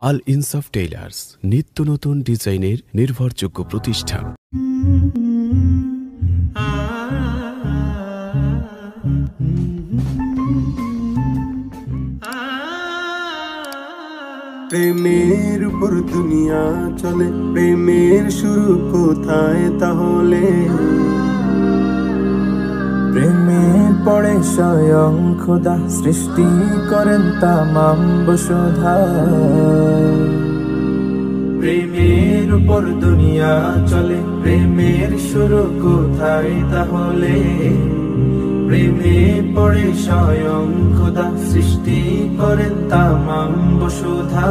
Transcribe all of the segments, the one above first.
আল ইনসাফ টেইলার্স, নিত্য নতুন ডিজাইনের নির্ভরযোগ্য প্রতিষ্ঠান। প্রেমের উপর দুনিয়া চলে, প্রেমের শুরু কোথায় তাহলে? প্রেমের পরে স্বয়ং খোদা সৃষ্টি করেন তামাম বসুধা। প্রেমের উপর দুনিয়া চলে, প্রেমের শুরু কোথায় তাহলে? প্রেমে পড়ে স্বয়ং খোদা সৃষ্টি করেন তামাম বসুধা।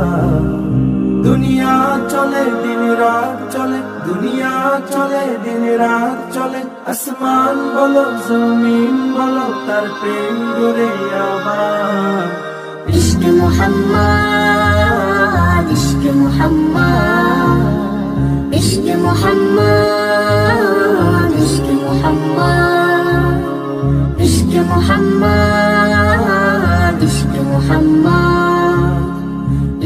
দুনিয়া চলে দিন রাত চলে, দুনিয়া চলে দিন রাত চলে, আসমান বলো জমিন বলো তার প্রেম গড়ে আবার। ইশক মুহাম্মদ, ইশক মুহাম্মদ, ইশক মুহাম্মদ, ইশক মুহাম্মদ, ইশক মুহাম্মদ, ইশক মুহাম্মদ,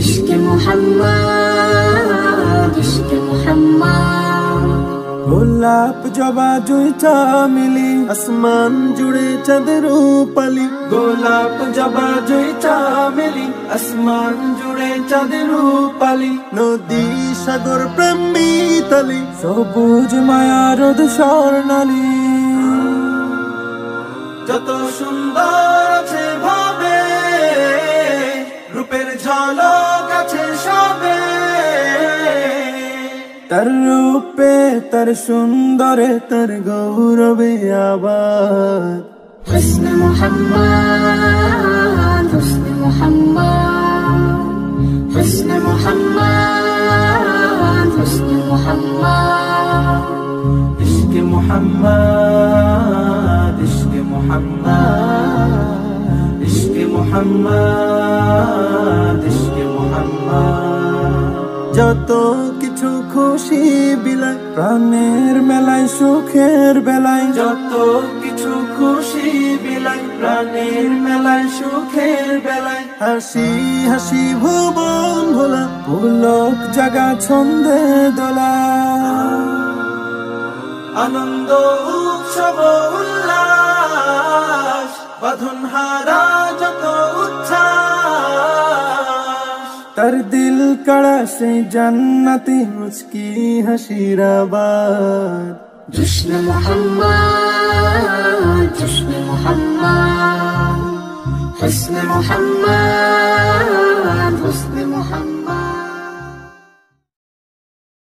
ইশক মুহাম্মদ, ইশক মুহাম্মদ। গোলাপ জবা জুঁইটা মিলি, আসমান জুড়ে চাঁদের রূপালি। গোলাপ জবা জুঁইটা মিলি, আসমান জুড়ে চাঁদের রূপালি। নদী সাগর প্রেম মিতালি, সবুজ মায়া রোদ স্বর্ণালী। যত সুন্দর আছে ভাবে, রূপের ঝলক আছে সবে। তার রূপে তার সুন্দরে তার গৌরবে আবার। হুসন মুহাম্মদ, হুসন মুহাম্মদ, হুসন মুহাম্মদ, হুসন মুহাম্মদ। ইশক মুহাম্মদ, ইশক মুহাম্মদ, ইশক মুহাম্মদ, ইশক মুহাম্মদ। যত কিছু খুশি বিলায় প্রাণের মেলায় সুখের বেলায়। যত কিছু খুশি বিলায় প্রাণের মেলায় সুখের বেলায়। হাসি হাসি ভুবন ভোলা, পুলক জাগা ছন্দে দোলা। আনন্দ উৎসব উল্লাস, বাঁধন হারা যত উচ্ছ্বাস। তার দিল কাড়া সেই জান্নাতি মুচকি হাসির আবাদ। জশ্ন মুহাম্মদ, জশ্ন মুহাম্মদ, হুসন মুহাম্মদ, হুসন